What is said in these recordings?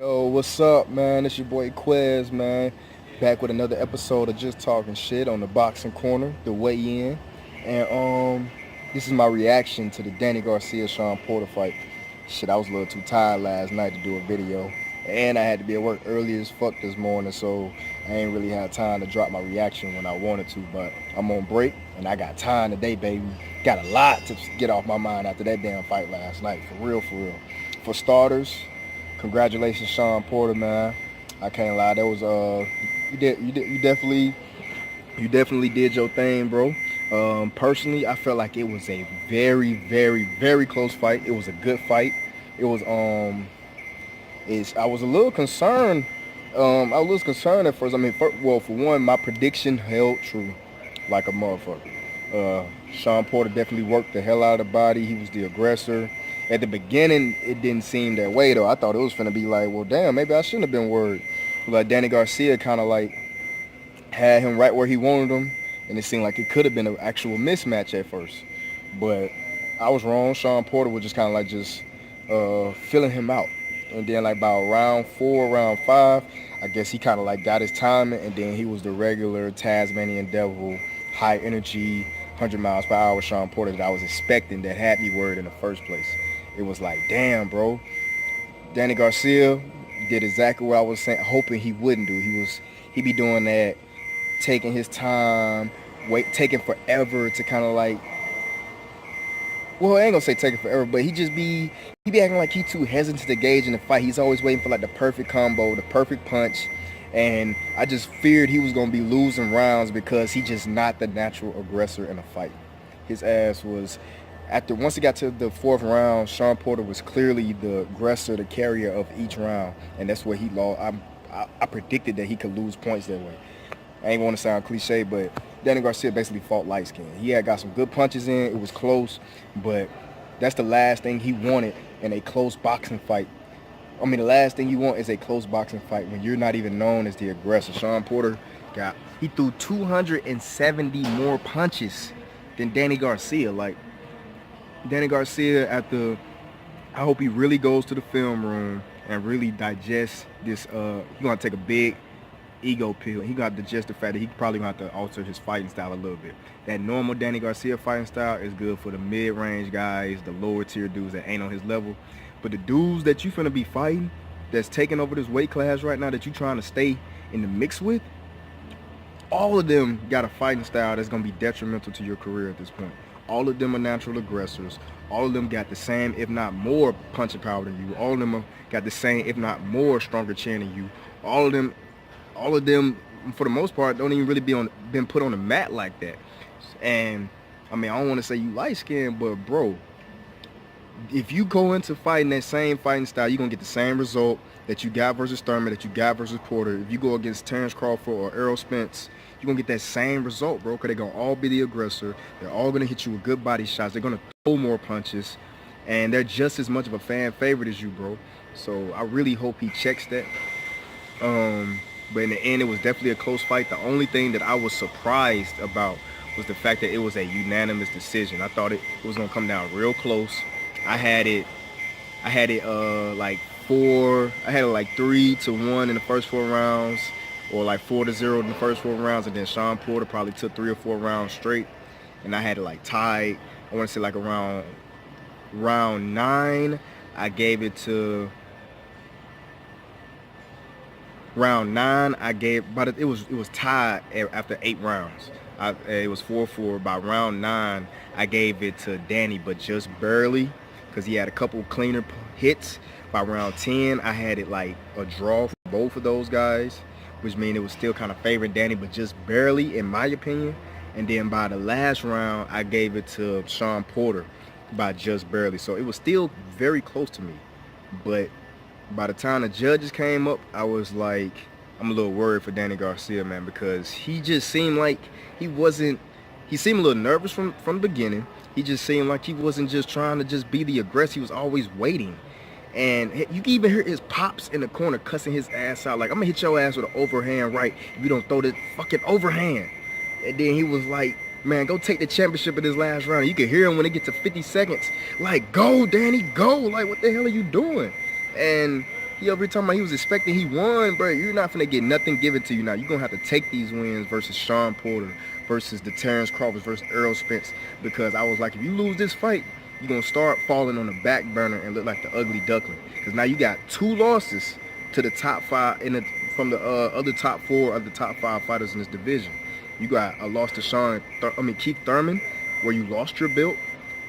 Yo, what's up, man? It's your boy Quez, man. Back with another episode of Just Talking Shit on the Boxing Corner, the weigh-in. And this is my reaction to the Danny Garcia Shawn Porter fight. Shit, I was a little too tired last night to do a video. And I had to be at work early as fuck this morning, so I ain't really had time to drop my reaction when I wanted to. But I'm on break, and I got time today, baby. Got a lot to get off my mind after that damn fight last night, for real, for real. For starters, congratulations, Shawn Porter, man. I can't lie. That was you definitely did your thing, bro. Personally, I felt like it was a very, very, very close fight. It was a good fight. It was I was a little concerned. I was a little concerned at first. I mean, for one, my prediction held true, like a motherfucker. Shawn Porter definitely worked the hell out of the body. He was the aggressor. At the beginning, it didn't seem that way, though. I thought it was finna be like, well, damn, maybe I shouldn't have been worried. Like, Danny Garcia kind of like had him right where he wanted him, and it seemed like it could have been an actual mismatch at first. But I was wrong. Shawn Porter was just kind of like filling him out. And then like about round 4, round 5, I guess he kind of like got his timing, and then he was the regular Tasmanian Devil, high energy, 100 miles per hour Shawn Porter that I was expecting, that had me worried in the first place. It was like, damn, bro. Danny Garcia did exactly what I was saying, hoping he wouldn't do. He be doing that, taking his time, taking forever to kind of like, well, I ain't gonna say taking forever, but he be acting like he too hesitant to gauge in the fight. He's always waiting for like the perfect combo, the perfect punch, and I just feared he was gonna be losing rounds because he just not the natural aggressor in a fight. His ass was, once he got to the 4th round, Shawn Porter was clearly the aggressor, the carrier of each round, and that's where he lost. I predicted that he could lose points that way. I ain't want to sound cliche, but Danny Garcia basically fought light skin. He had got some good punches in. It was close, but that's the last thing he wanted in a close boxing fight. I mean, the last thing you want is a close boxing fight when you're not even known as the aggressor. Shawn Porter he threw 270 more punches than Danny Garcia. Like, Danny Garcia I hope he really goes to the film room and really digests this. He's gonna take a big ego pill. He got to digest the fact that he probably gonna have to alter his fighting style a little bit. That normal Danny Garcia fighting style is good for the mid-range guys, the lower tier dudes that ain't on his level. But the dudes that you finna be fighting, that's taking over this weight class right now, that you trying to stay in the mix with, all of them got a fighting style that's gonna be detrimental to your career at this point. All of them are natural aggressors. All of them got the same, if not more, punching power than you. All of them got the same, if not more, stronger chin than you. All of them, for the most part, don't even really been put on the mat like that. And I mean, I don't want to say you light skinned, but bro, if you go into fighting that same fighting style, you're gonna get the same result that you got versus Thurman, that you got versus Porter. If you go against Terrence Crawford or Errol Spence, you're gonna get that same result, bro, because they're gonna all be the aggressor. They're all gonna hit you with good body shots. They're gonna throw more punches, and they're just as much of a fan favorite as you, bro. So I really hope he checks that. But in the end, it was definitely a close fight. The only thing that I was surprised about was the fact that it was a unanimous decision. I thought it was gonna come down real close. I had it like 3-1 in the first 4 rounds, or like 4-0 in the first 4 rounds, and then Shawn Porter probably took 3 or 4 rounds straight, and I had it like tied. I want to say like around round 9, I gave it to. Round 9, but it was tied after 8 rounds. It was 4-4. By round 9, I gave it to Danny, but just barely, because he had a couple cleaner hits. By round 10, I had it like a draw for both of those guys, which means it was still kind of favoring Danny, but just barely, in my opinion. And then by the last round, I gave it to Shawn Porter by just barely. So it was still very close to me, but by the time the judges came up, I was like, I'm a little worried for Danny Garcia, man, because he just seemed like he seemed a little nervous from the beginning. He just seemed like he wasn't just trying to just be the aggressor. He was always waiting. And you can even hear his pops in the corner cussing his ass out. Like, I'm gonna hit your ass with an overhand right if you don't throw this fucking overhand. And then he was like, man, go take the championship in this last round. You can hear him when it gets to 50 seconds. Like, go, Danny, go. Like, what the hell are you doing? And He over here talking about he was expecting he won, bro. You're not finna get nothing given to you now. You're gonna have to take these wins versus Shawn Porter, versus the Terrence Crawford, versus Errol Spence. Because I was like, if you lose this fight, you're gonna start falling on the back burner and look like the ugly duckling. Because now you got 2 losses to the top 5 from the other top 4 of the top 5 fighters in this division. You got a loss to Keith Thurman, where you lost your belt,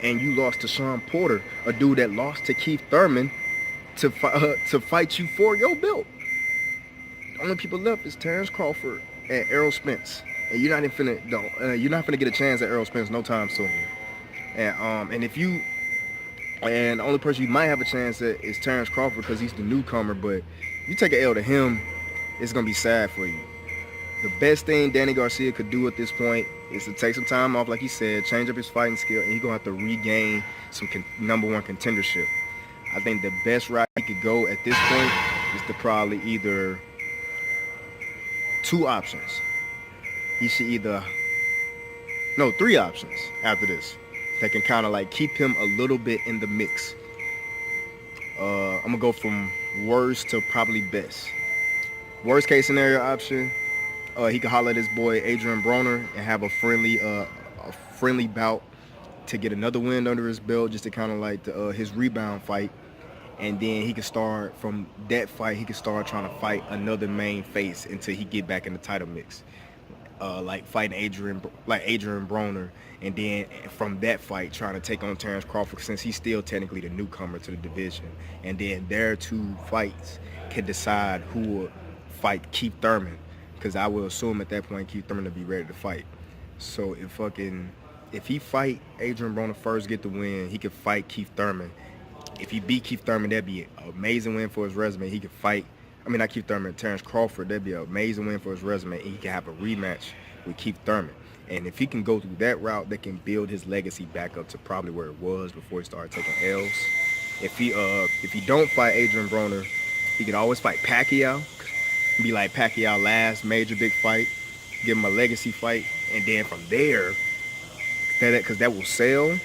and you lost to Shawn Porter, a dude that lost to Keith Thurman to fight you for your belt. The only people left is Terrence Crawford and Errol Spence, and you're not finna get a chance at Errol Spence no time soon. And the only person you might have a chance at is Terrence Crawford because he's the newcomer. But you take an L to him, it's gonna be sad for you. The best thing Danny Garcia could do at this point is to take some time off, like he said, change up his fighting skill, and he's gonna have to regain some #1 contendership. I think the best route he could go at this point is to probably either 2 options. He should no, 3 options after this that can kind of like keep him a little bit in the mix. I'm gonna go from worst to probably best. Worst case scenario option, he could holler at his boy Adrian Broner and have a friendly bout to get another win under his belt, just to kind of like his rebound fight. And then he could start from that fight. He could start trying to fight another main face until he get back in the title mix, like fighting Adrian Broner, and then from that fight trying to take on Terrence Crawford, since he's still technically the newcomer to the division. And then their 2 fights can decide who will fight Keith Thurman, because I will assume at that point Keith Thurman will be ready to fight. So if he fight Adrian Broner first, get the win, he could fight Keith Thurman. If he beat Keith Thurman, that'd be an amazing win for his resume. He could fight, not Keith Thurman, Terrence Crawford. That'd be an amazing win for his resume. And he can have a rematch with Keith Thurman. And if he can go through that route, that can build his legacy back up to probably where it was before he started taking L's. If he don't fight Adrian Broner, he could always fight Pacquiao. Be like Pacquiao last major big fight, give him a legacy fight, and then from there, because that will sell.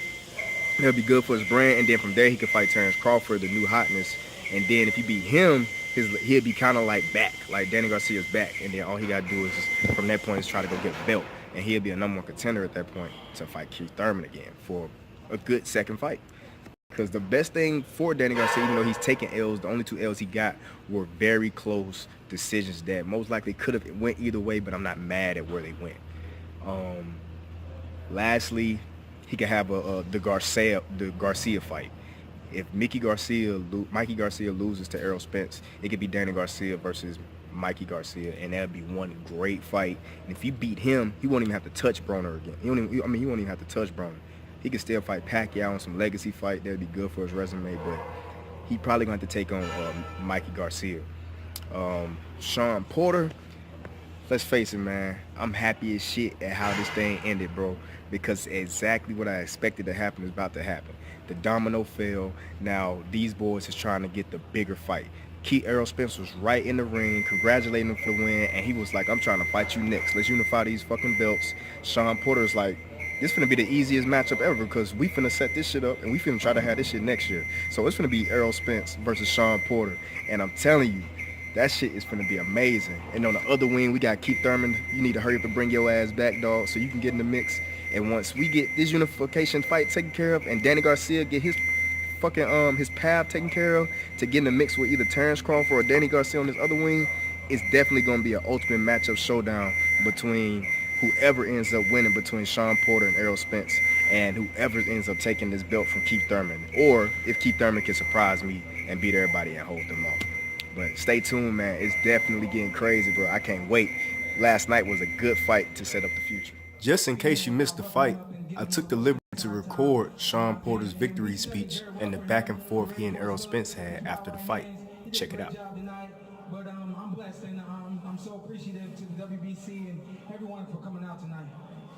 That'll be good for his brand, and then from there he could fight Terrence Crawford, the new hotness. And then if he beat him, he'll be kind of like back, like Danny Garcia's back. And then all he gotta do is just, from that point, is try to go get a belt, and he'll be a #1 contender at that point to fight Keith Thurman again for a good second fight. Because the best thing for Danny Garcia, even though he's taking L's, the only 2 L's he got were very close decisions that most likely could have went either way, but I'm not mad at where they went. Lastly, he could have the Garcia fight. If Mikey Garcia loses to Errol Spence, it could be Danny Garcia versus Mikey Garcia, and that'd be one great fight. And if he beat him, he won't even have to touch Broner again. He won't even have to touch Broner. He could still fight Pacquiao in some legacy fight. That'd be good for his resume, but he probably going to have to take on Mikey Garcia. Shawn Porter, let's face it, man. I'm happy as shit at how this thing ended, bro, because exactly what I expected to happen is about to happen. The domino fell. Now these boys is trying to get the bigger fight. Errol Spence was right in the ring, congratulating him for the win, and he was like, I'm trying to fight you next. Let's unify these fucking belts. Shawn Porter's like, this finna be the easiest matchup ever, because we finna set this shit up and we finna try to have this shit next year. So it's finna be Errol Spence versus Shawn Porter. And I'm telling you, that shit is finna be amazing. And on the other wing, we got Keith Thurman. You need to hurry up and bring your ass back, dog, so you can get in the mix. And once we get this unification fight taken care of, and Danny Garcia get his fucking his path taken care of to get in the mix with either Terrence Crawford or Danny Garcia on this other wing, it's definitely gonna be an ultimate matchup showdown between whoever ends up winning between Shawn Porter and Errol Spence, and whoever ends up taking this belt from Keith Thurman, or if Keith Thurman can surprise me and beat everybody and hold them off. But stay tuned, man. It's definitely getting crazy, bro. I can't wait. Last night was a good fight to set up the future. Just in case you missed the fight, I took the liberty to record Shawn Porter's victory speech and the back and forth he and Errol Spence had after the fight. Check it out. But I'm blessed, and I'm so appreciative to the WBC and everyone for coming out tonight.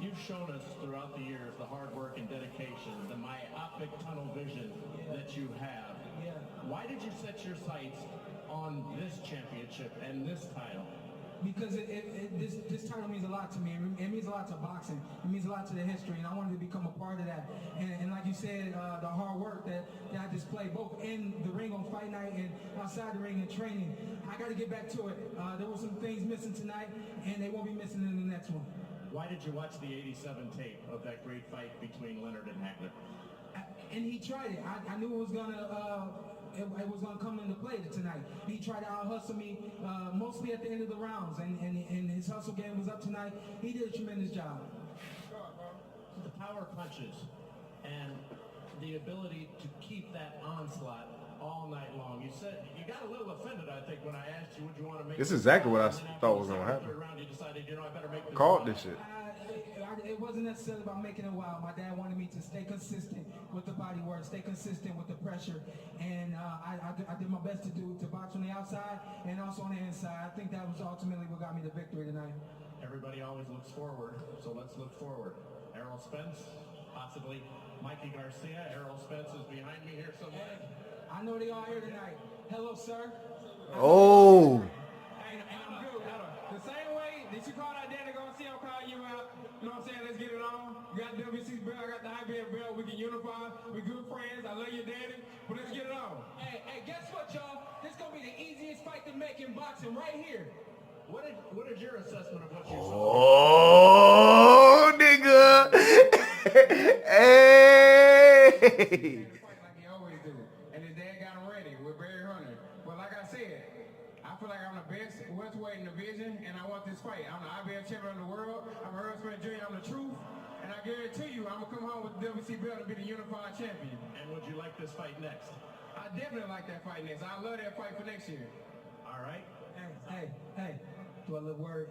You've shown us throughout the years the hard work and dedication, the myopic tunnel vision that you have. Yeah. Why did you set your sights on this championship and this title? because this title means a lot to me. It means a lot to boxing. It means a lot to the history, and I wanted to become a part of that. And like you said, the hard work that I display both in the ring on fight night and outside the ring and training, I got to get back to it. There were some things missing tonight, and they won't be missing in the next one. Why did you watch the 87 tape of that great fight between Leonard and Hagler? And he tried it. I knew it was gonna come into play tonight. He tried to out-hustle me mostly at the end of the rounds, and his hustle game was up tonight. He did a tremendous job. The power punches and the ability to keep that onslaught all night long. You said you got a little offended, I think, when I asked you, would you want to make This is exactly what I thought was gonna happen. You decided, I better make this Called wild. this shit. It wasn't necessarily about making it wild. My dad wanted me to stay consistent with the body work, stay consistent with the pressure, and I did my best to box on the outside and also on the inside. I think that was ultimately what got me the victory tonight. Everybody always looks forward, so let's look forward. Errol Spence, possibly Mikey Garcia. Errol Spence is behind me here somewhere. I know they all here tonight. Hello, sir. Oh. And I'm good. The same way that you called out Danny Garcia, I'll call you out. You know what I'm saying? Let's get it on. You got the WBC's belt, I got the IBF belt. We can unify. We're good friends. I love you, Daddy. But let's get it on. Hey, guess what, y'all? This gonna be the easiest fight to make in boxing right here. What is your assessment of what you saw? Oh, nigga. Hey. Like he always do. And his dad got him ready with Barry Hunter. But like I said, I feel like I'm the best welterweight in the division, and I want this fight. I'm the IBF champion of the world. I'm Earl Spence Jr. I'm the truth. And I guarantee you, I'm going to come home with the WBC belt and be the unified champion. And would you like this fight next? I definitely like that fight next. I love that fight for next year. All right. Hey. Do a little word.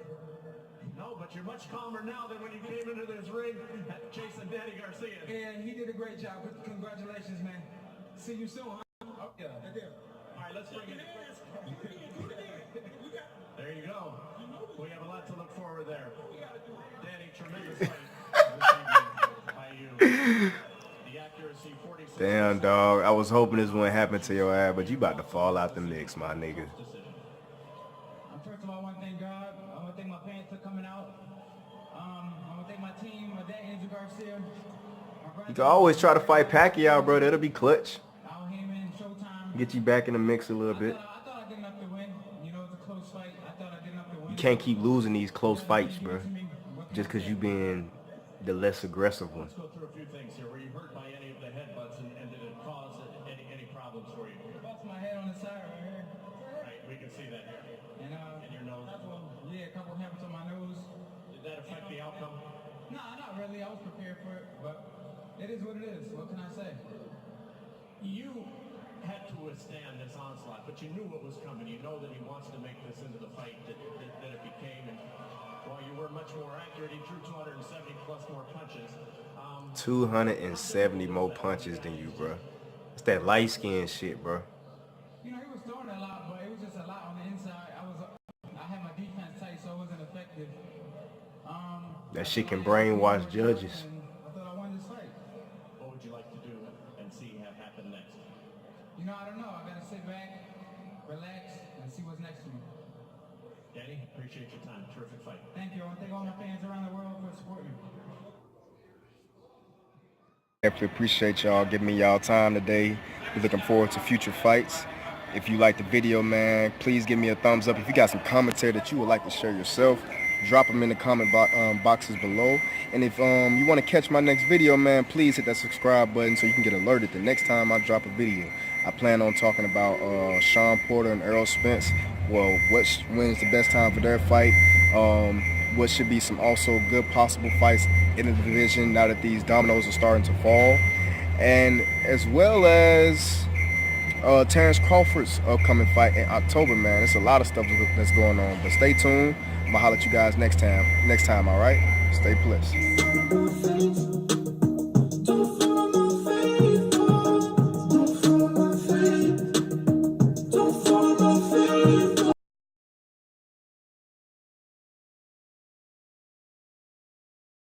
No, but you're much calmer now than when you came into this ring chasing Danny Garcia. And he did a great job. Congratulations, man. See you soon, huh? Oh, yeah. All right, let's bring it. There you go. We have a lot to look forward there. Danny, tremendous fight by you. The accuracy, 46. Damn, dog. I was hoping this wouldn't happen to your ass, but you about to fall out the mix, my nigga. First of all, I want to thank God. I want to thank my parents for coming out. I want to thank my team, my dad, Andrew Garcia. You can always try to fight Pacquiao, bro. That'll be clutch. Al Heyman, Showtime. Get you back in the mix a little bit. I thought I did enough to win. You know, it's a close fight. I thought I did enough to win. You can't keep losing these close fights, bro. Just because you being the less aggressive one. Let's go through a few things here. Were you hurt by any of the headbutts, and did it cause any problems for you? Bust my head on the side right here. Right, we can see that here. And your nose. Yeah, a couple hammers on my nose. Did that affect the outcome? Nah, not really. I was prepared for it, but it is what it is. What can I say? You had to withstand this onslaught, but you knew what was coming. You know that he wants to make this into the fight that it became. And while you were much more accurate, he drew 270 plus more punches. 270 more punches than you, bro. It's that light skin shit, bro. You know, he was throwing a lot, but it was just a lot on the inside. I had my defense tight, so it wasn't effective. That shit can brainwash judges. I thought I won this fight. What would you like to do and see have happen next? You know, I don't know. I gotta sit back, relax, and see what's next to me. Danny, appreciate your time. Terrific fight. Thank you. I want to thank all my fans around the world for supporting me. Definitely appreciate y'all giving me y'all time today. We're looking forward to future fights. If you like the video, man, please give me a thumbs up. If you got some commentary that you would like to share yourself, drop them in the comment boxes below. And if you want to catch my next video, man, please hit that subscribe button so you can get alerted the next time I drop a video. I plan on talking about Shawn Porter and Errol Spence. Well, when's the best time for their fight? What should be some also good possible fights in the division now that these dominoes are starting to fall. And as well as Terrence Crawford's upcoming fight in October, man. There's a lot of stuff that's going on. But stay tuned. I'm going to holler at you guys next time, all right? Stay blessed.